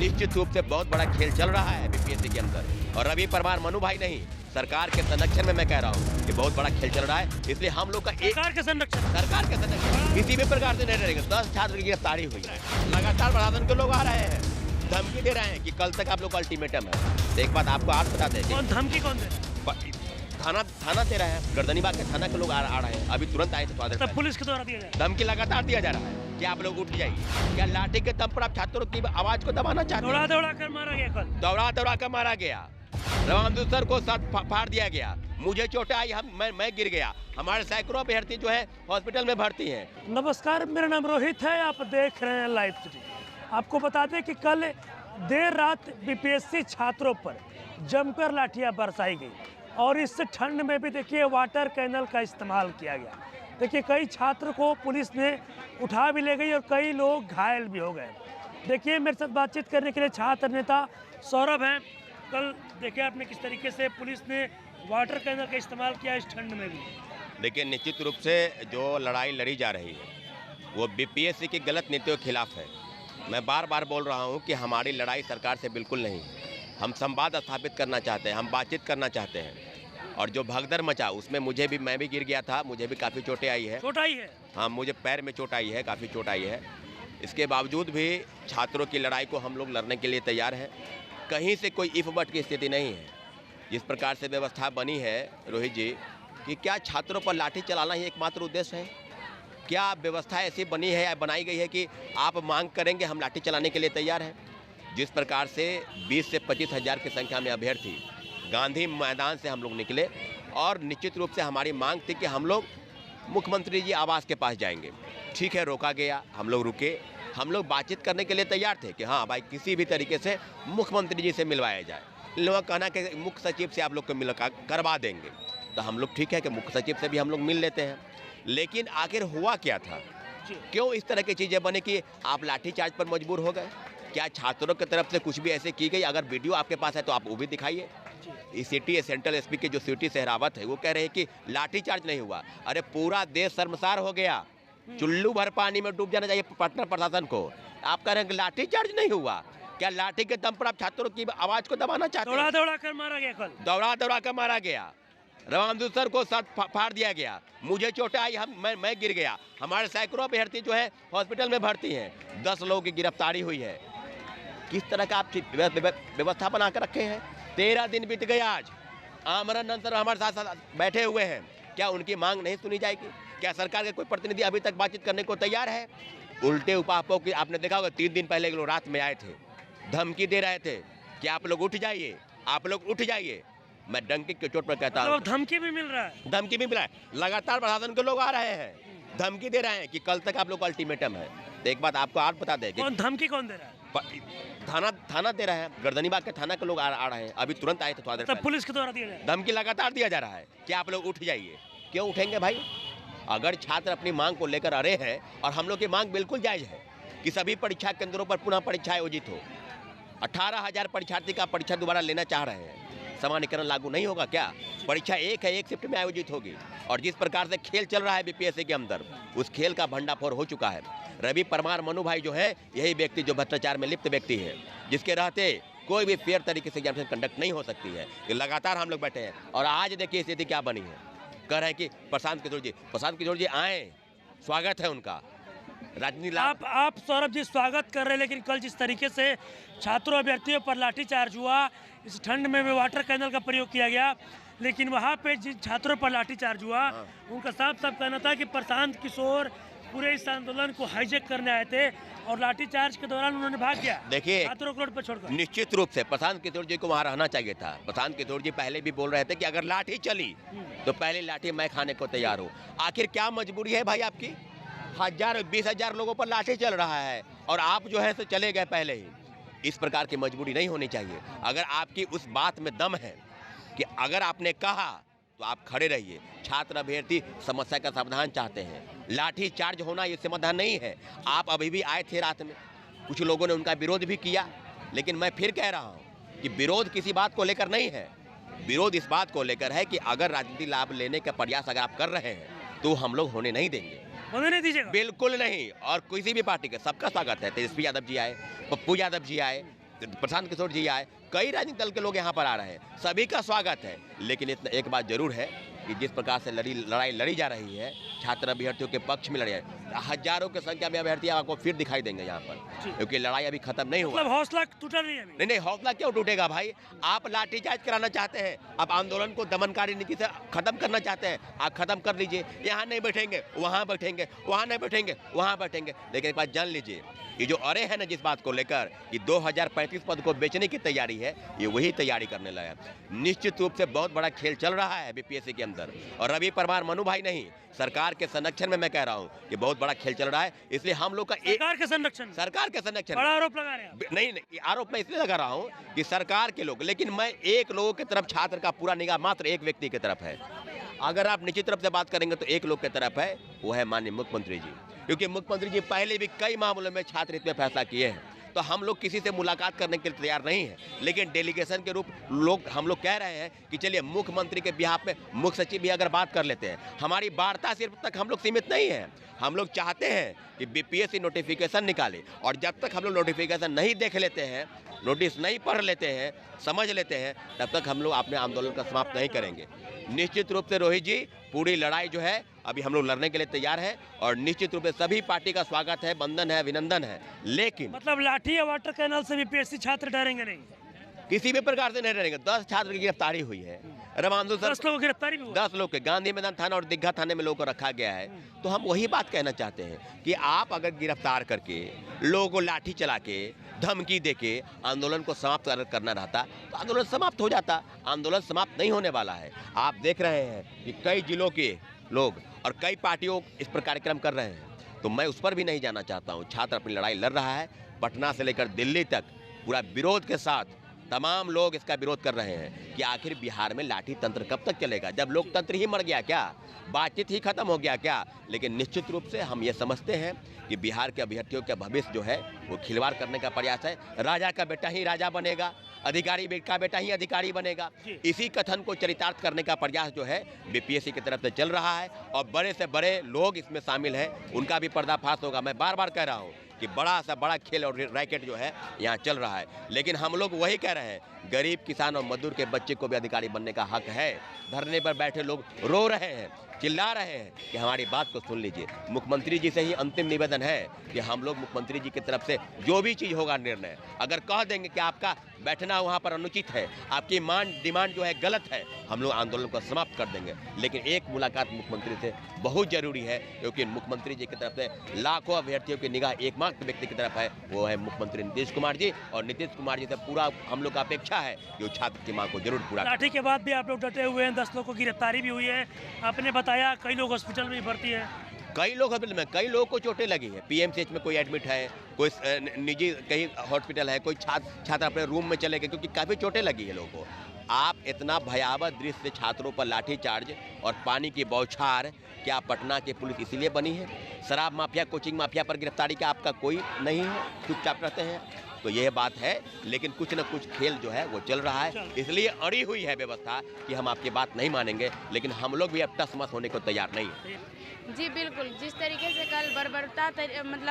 निश्चित रूप से बहुत बड़ा खेल चल रहा है बीपीएससी के अंदर। और रवि परमार मनु भाई नहीं, सरकार के संरक्षण में मैं कह रहा हूँ कि बहुत बड़ा खेल चल रहा है। इसलिए हम लोग का सरकार के संरक्षण किसी भी प्रकार से नहीं डरेंगे। 10 छात्र की गिरफ्तारी हुई है, लगातार प्रशासन के लोग आ रहे हैं, धमकी दे रहे हैं कि कल तक आप लोग का अल्टीमेटम है। एक बात आपको आज बता दें, कौन धमकी कौन दे रहा है? थाना दे रहे हैं, गर्दनीबाग के थाना के लोग आ रहे हैं, अभी तुरंत आए थे। तब पुलिस के द्वारा दिया जाए धमकी लगातार दिया जा रहा है कि आप लोग उठ जाइए। क्या लाठी के दम पर आप छात्रों की आवाज को दबाना चाहते हैं? दौड़ा कर मारा गया, कल दौड़ा कर मारा गया। रवामदू सर को साथ फाड़ दिया गया, मुझे चोटें आई, मैं गिर गया। हमारे सैकड़ों अभ्यर्थी जो है हॉस्पिटल में भर्ती हैं। नमस्कार, मेरा नाम रोहित है, आप देख रहे हैं लाइव सिटी। आपको बता दें कि कल देर रात बीपीएससी छात्रों पर जमकर लाठियां बरसाई गई और इस ठंड में भी देखिए वाटर कैनल का इस्तेमाल किया गया। देखिए कई छात्र को पुलिस ने उठा भी ले गई और कई लोग घायल भी हो गए। देखिए मेरे साथ बातचीत करने के लिए छात्र नेता सौरभ हैं। कल देखिए आपने किस तरीके से पुलिस ने वाटर कैनल का इस्तेमाल किया इस ठंड में भी। देखिए निश्चित रूप से जो लड़ाई लड़ी जा रही है वो बीपीएससी की गलत नीतियों के खिलाफ है। मैं बार बार बोल रहा हूं कि हमारी लड़ाई सरकार से बिल्कुल नहीं। हम संवाद स्थापित करना चाहते हैं, हम बातचीत करना चाहते हैं। और जो भगदड़ मचा उसमें मैं भी गिर गया था, मुझे भी काफ़ी चोटें आई है। चोट आई है? हाँ, मुझे पैर में चोट आई है, काफ़ी चोट आई है। इसके बावजूद भी छात्रों की लड़ाई को हम लोग लड़ने के लिए तैयार हैं। कहीं से कोई इफ बट की स्थिति नहीं है। जिस प्रकार से व्यवस्था बनी है रोहित जी कि क्या छात्रों पर लाठी चलाना ही एकमात्र उद्देश्य है? क्या व्यवस्था ऐसी बनी है या बनाई गई है कि आप मांग करेंगे हम लाठी चलाने के लिए तैयार हैं? जिस प्रकार से 20 से 25 हज़ार की संख्या में अभ्यर्थी गांधी मैदान से हम लोग निकले और निश्चित रूप से हमारी मांग थी कि हम लोग मुख्यमंत्री जी आवास के पास जाएंगे। ठीक है, रोका गया, हम लोग रुके, हम लोग बातचीत करने के लिए तैयार थे कि हाँ भाई किसी भी तरीके से मुख्यमंत्री जी से मिलवाया जाए। इन लोगों का कहना कि मुख्य सचिव से आप लोग को मिल करवा देंगे। तो हम लोग ठीक है कि मुख्य सचिव से भी हम लोग मिल लेते हैं। लेकिन आखिर हुआ क्या था, क्यों इस तरह की चीज़ें बने कि आप लाठीचार्ज पर मजबूर हो गए? क्या छात्रों की तरफ से कुछ भी ऐसे की गई? अगर वीडियो आपके पास है तो आप वो भी दिखाइए। इस सिटी सेंट्रल एसपी के जो सिटी सहरावत है वो कह रहे हैं कि लाठीचार्ज नहीं हुआ। अरे पूरा देश शर्मसार हो गया, चुल्लू भर पानी में डूब जाना चाहिए पटना प्रशासन को। आप कह रहे हैं लाठीचार्ज नहीं हुआ? क्या लाठी के दम पर आप छात्रों की आवाज को दबाना चाहते हैं? दौड़ा कर मारा गया, कल दौड़ा कर मारा गया। रवामदू सर को साथ फाड़ दिया गया, मुझे चोटें आई, मैं गिर गया। हमारे सैकड़ों अभ्यर्थी जो है हॉस्पिटल में भर्ती हैं। 10 लोगों की गिरफ्तारी हुई है। किस तरह का आप व्यवस्था बना कर रखे हैं? 13 दिन बीत गए आज। आमरण अनशन हमारे साथ बैठे हुए हैं। क्या उनकी मांग नहीं सुनी जाएगी? क्या सरकार के कोई प्रतिनिधि अभी तक बातचीत करने को तैयार है? उल्टे उपापों की आपने देखा होगा, 3 दिन पहले लोग रात में आए थे, धमकी दे रहे थे कि आप लोग उठ जाइए, आप लोग उठ जाइए। मैं डंकी के चोट पर कहता हूँ, धमकी भी मिल रहा है। धमकी भी मिला है, लगातार प्रशासन के लोग आ रहे हैं, धमकी दे रहे हैं कि कल तक आप लोग का अल्टीमेटम है। तो एक बात आपको आज बता दें, धमकी कौन दे रहा है? थाना दे रहे हैं, गर्दनीबाग के थाना के लोग आ रहे हैं, अभी तुरंत आए थे। तब पुलिस के द्वारा दिया जाए धमकी लगातार दिया जा रहा है कि आप लोग उठ जाइए। क्यों उठेंगे भाई? अगर छात्र अपनी मांग को लेकर आ रहे हैं, और हम लोग की मांग बिल्कुल जायज है कि सभी परीक्षा केंद्रों पर पुनः परीक्षा आयोजित हो। 18,000 परीक्षार्थी का परीक्षा दोबारा लेना चाह रहे हैं। समानीकरण लागू नहीं होगा क्या? परीक्षा एक है, एक शिफ्ट में आयोजित होगी। और जिस प्रकार से खेल चल रहा है बीपीएससी के अंदर, उस खेल का भंडाफोड़ हो चुका है। रवि परमार मनु भाई जो है, यही व्यक्ति जो भ्रष्टाचार में लिप्त व्यक्ति है, जिसके रहते कोई भी फेयर तरीके से एग्जामिनेशन कंडक्ट नहीं हो सकती है। ये लगातार हम लोग बैठे हैं और आज देखिए स्थिति क्या बनी है। कह रहे हैं कि प्रशांत किशोर जी आए, स्वागत है उनका। राजनीति आप सौरभ जी स्वागत कर रहे हैं, लेकिन कल जिस तरीके से छात्रों अभ्यर्थियों पर लाठीचार्ज हुआ, इस ठंड में भी वाटर कैनल का प्रयोग किया गया, लेकिन वहाँ पे जिन छात्रों पर लाठीचार्ज हुआ उनका साफ कहना था कि प्रशांत किशोर पूरे इस आंदोलन को हाईजैक करने आए थे और लाठीचार्ज के दौरान उन्होंने भाग गया। देखिए छात्रों को रोड पर छोड़कर। निश्चित रूप से प्रशांत किशोर जी को वहाँ रहना चाहिए था। प्रशांत किशोर जी पहले भी बोल रहे थे कि अगर लाठी चली तो पहले लाठी मैं खाने को तैयार हूँ। आखिर क्या मजबूरी है भाई आपकी? 20,000 लोगों पर लाठी चल रहा है और आप जो है तो चले गए पहले ही। इस प्रकार की मजबूरी नहीं होनी चाहिए। अगर आपकी उस बात में दम है कि अगर आपने कहा तो आप खड़े रहिए। छात्र अभ्यर्थी समस्या का समाधान चाहते हैं, लाठी चार्ज होना ये समाधान नहीं है। आप अभी भी आए थे रात में, कुछ लोगों ने उनका विरोध भी किया, लेकिन मैं फिर कह रहा हूँ कि विरोध किसी बात को लेकर नहीं है। विरोध इस बात को लेकर है कि अगर राजनीतिक लाभ लेने का प्रयास अगर आप कर रहे हैं तो हम लोग होने नहीं देंगे, होने नहीं दीजिएगा। बिल्कुल नहीं। और किसी भी पार्टी का सबका स्वागत है। तेजस्वी यादव जी आए, पप्पू यादव जी आए, प्रशांत किशोर जी आए, कई राजनीतिक दल के लोग यहाँ पर आ रहे हैं, सभी का स्वागत है। लेकिन इतना एक बात जरूर है कि जिस प्रकार से लड़ाई लड़ी जा रही है, छात्र अभ्यर्थियों के पक्ष में लड़ाई, हजारों की संख्या में अभ्यर्थी आपको फिर दिखाई देंगे यहाँ पर, क्योंकि लड़ाई अभी खत्म नहीं हुआ। मतलब हौसला टूटा नहीं है अभी? नहीं, हौसला क्यों टूटेगा भाई? आप लाठीचार्ज कराना चाहते हैं, आप आंदोलन को दमनकारी नीति से खत्म करना चाहते हैं, आप खत्म कर लीजिए। यहाँ नहीं बैठेंगे, वहाँ बैठेंगे, वहाँ नहीं बैठेंगे, वहाँ बैठेंगे। लेकिन एक बात जान लीजिए, ये जो अरे है ना जिस बात को लेकर कि 2035 पद को बेचने की तैयारी है, ये वही तैयारी करने लगा। निश्चित रूप से बहुत बड़ा खेल चल रहा है बीपीएससी के अंदर, और रवि परमार मनु भाई नहीं, सरकार के संरक्षण में मैं कह रहा हूँ कि बहुत बड़ा खेल चल रहा है। इसलिए हम लोग का सरकार के संरक्षण बड़ा आरोप लगा रहे हैं। नहीं, आरोप मैं इसलिए लगा रहा हूँ कि सरकार के लोग, लेकिन मैं एक लोगों की तरफ, छात्र का पूरा निगाह मात्र एक व्यक्ति की तरफ है। अगर आप निश्चित तरफ से बात करेंगे तो एक लोग की तरफ है, वो है माननीय मुख्यमंत्री जी, क्योंकि मुख्यमंत्री जी पहले भी कई मामलों में छात्र हित में फैसला किए हैं। तो हम लोग किसी से मुलाकात करने के लिए तैयार नहीं है, लेकिन डेलीगेशन के रूप हम लोग कह रहे हैं कि चलिए मुख्यमंत्री के बिहाफ में मुख्य सचिव भी अगर बात कर लेते हैं। हमारी वार्ता सिर्फ तक हम लोग सीमित नहीं है, हम लोग चाहते हैं कि बीपीएससी नोटिफिकेशन निकाले, और जब तक हम लोग नोटिफिकेशन नहीं देख लेते हैं, नोटिस नहीं पढ़ लेते हैं, समझ लेते हैं, तब तक हम लोग अपने आंदोलन का समाप्त नहीं करेंगे। निश्चित रूप से रोहित जी, पूरी लड़ाई जो है अभी हम लोग लड़ने के लिए तैयार है, और निश्चित रूप से सभी पार्टी का स्वागत है, बंधन है, अभिनंदन है। लेकिन मतलब लाठी या वाटर कैनल से बीपीएससी छात्र डरेंगे नहीं? किसी भी प्रकार से नहीं डरेंगे। 10 छात्र की गिरफ्तारी हुई है, रमांदु सर, 10 लोगों की गिरफ्तारी भी हुई। 10 लोग के गांधी मैदान थाना और दीघा थाने में लोगों को रखा गया है। तो हम वही बात कहना चाहते हैं कि आप अगर गिरफ्तार करके लोगों को लाठी चला के, धमकी देके आंदोलन को समाप्त करना रहता तो आंदोलन समाप्त हो जाता। आंदोलन समाप्त नहीं होने वाला है। आप देख रहे हैं कि कई जिलों के लोग और कई पार्टियों इस पर कार्यक्रम कर रहे हैं, तो मैं उस पर भी नहीं जाना चाहता हूँ। छात्र अपनी लड़ाई लड़ रहा है, पटना से लेकर दिल्ली तक पूरा विरोध के साथ तमाम लोग इसका विरोध कर रहे हैं कि आखिर बिहार में लाठी तंत्र कब तक चलेगा? जब लोकतंत्र ही मर गया क्या? बातचीत ही खत्म हो गया क्या? लेकिन निश्चित रूप से हम ये समझते हैं कि बिहार के अभ्यर्थियों का भविष्य जो है वो खिलवाड़ करने का प्रयास है। राजा का बेटा ही राजा बनेगा, अधिकारी का बेटा ही अधिकारी बनेगा। इसी कथन को चरितार्थ करने का प्रयास जो है बीपीएससी की तरफ से चल रहा है, और बड़े से बड़े लोग इसमें शामिल हैं, उनका भी पर्दाफाश होगा। मैं बार बार कह रहा हूँ कि बड़ा सा बड़ा खेल और रैकेट जो है यहाँ चल रहा है। लेकिन हम लोग वही कह रहे हैं, गरीब किसान और मजदूर के बच्चे को भी अधिकारी बनने का हक है। धरने पर बैठे लोग रो रहे हैं, चिल्ला रहे हैं कि हमारी बात को सुन लीजिए। मुख्यमंत्री जी से ही अंतिम निवेदन है कि हम लोग मुख्यमंत्री जी की तरफ से जो भी चीज़ होगा निर्णय, अगर कह देंगे कि आपका बैठना वहाँ पर अनुचित है, आपकी डिमांड जो है गलत है, हम लोग आंदोलन को समाप्त कर देंगे। लेकिन एक मुलाकात मुख्यमंत्री से बहुत जरूरी है, क्योंकि मुख्यमंत्री जी की तरफ से लाखों अभ्यर्थियों की निगाह एकमात्र व्यक्ति की तरफ है, वो है मुख्यमंत्री नीतीश कुमार जी। और नीतीश कुमार जी से पूरा हम लोग का अपेक्षा है कि वो छात्र की मांग को जरूर पूरा। लाठी के बाद भी आप लोग डटे हुए हैं, 10 लोगों की गिरफ्तारी भी हुई है, आपने बताया कई लोग हॉस्पिटल में भर्ती है। कई लोग हॉस्पिटल में, कई लोगों को चोटें लगी है। पीएमसीएच में कोई एडमिट है, कोई निजी कहीं हॉस्पिटल है, कोई छात्र अपने रूम में चले गए क्योंकि काफ़ी चोटें लगी है लोगों को। आप इतना भयावह दृश्य छात्रों पर लाठीचार्ज और पानी की बौछार, क्या पटना की पुलिस इसीलिए बनी है? शराब माफिया, कोचिंग माफिया पर गिरफ्तारी का आपका कोई नहीं है, चुपचाप रहते हैं? तो यह बात है। लेकिन कुछ न कुछ खेल जो है वो चल रहा है, इसलिए अड़ी हुई है व्यवस्था कि हम आपकी बात नहीं मानेंगे। लेकिन हम लोग भी अब टस-मस होने को तैयार नहीं है। जी बिल्कुल, जिस तरीके से कल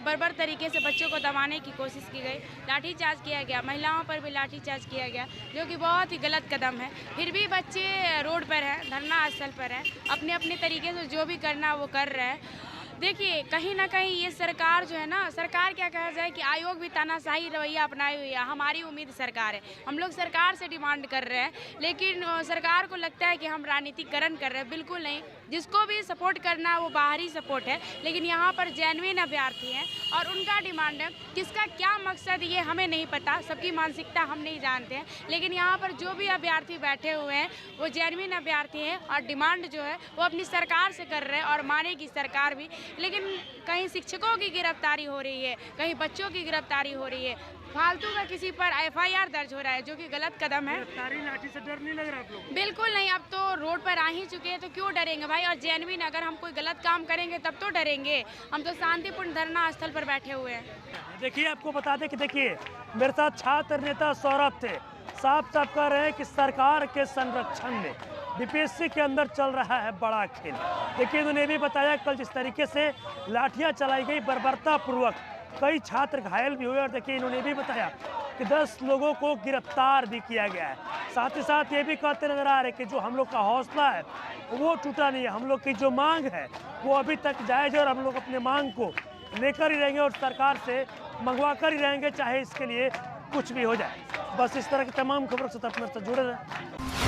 बर्बर तरीके से बच्चों को दबाने की कोशिश की गई, लाठीचार्ज किया गया, महिलाओं पर भी लाठीचार्ज किया गया, जो कि बहुत ही गलत कदम है। फिर भी बच्चे रोड पर हैं, धरना स्थल पर हैं, अपने अपने तरीके से जो भी करना वो कर रहे हैं। देखिए, कहीं ना कहीं ये सरकार जो है ना, सरकार क्या कहा जाए कि आयोग भी तानाशाही रवैया अपनाई हुई है। हमारी उम्मीद सरकार है, हम लोग सरकार से डिमांड कर रहे हैं, लेकिन सरकार को लगता है कि हम राजनीतिकरण कर रहे हैं। बिल्कुल नहीं, जिसको भी सपोर्ट करना है वो बाहरी सपोर्ट है, लेकिन यहाँ पर जेन्युइन अभ्यर्थी हैं और उनका डिमांड है। किसका क्या मकसद ये हमें नहीं पता, सबकी मानसिकता हम नहीं जानते हैं, लेकिन यहाँ पर जो भी अभ्यर्थी बैठे हुए हैं वो जेन्युइन अभ्यर्थी हैं और डिमांड जो है वो अपनी सरकार से कर रहे हैं और मानेगी सरकार भी। लेकिन कहीं शिक्षकों की गिरफ्तारी हो रही है, कहीं बच्चों की गिरफ्तारी हो रही है, फालतू का किसी पर एफआईआर दर्ज हो रहा है, जो कि गलत कदम है। गिरफ्तारी लाठी से डर नहीं लग रहा आप लोग? बिल्कुल नहीं, अब तो रोड पर आ ही चुके हैं तो क्यों डरेंगे भाई। और जेन्युइन अगर हम कोई गलत काम करेंगे तब तो डरेंगे, हम तो शांतिपूर्ण धरना स्थल पर बैठे हुए हैं। देखिए, आपको बता दें कि देखिए मेरे साथ छात्र नेता सौरभ थे, साफ साफ कह रहे हैं कि सरकार के संरक्षण में बीपीएससी के अंदर चल रहा है बड़ा खेल। देखिए, उन्होंने भी बताया कल जिस तरीके से लाठियां चलाई गई बर्बरतापूर्वक, कई छात्र घायल भी हुए। और देखिए, इन्होंने भी बताया कि 10 लोगों को गिरफ्तार भी किया गया है। साथ ही साथ ये भी कहते नजर आ रहे कि जो हम लोग का हौसला है वो टूटा नहीं है। हम लोग की जो मांग है वो अभी तक जायज़ है और हम लोग अपने मांग को लेकर ही रहेंगे और सरकार से मंगवा कर ही रहेंगे, चाहे इसके लिए कुछ भी हो जाए। बस इस तरह की तमाम खबरों से तब से जुड़े रहें।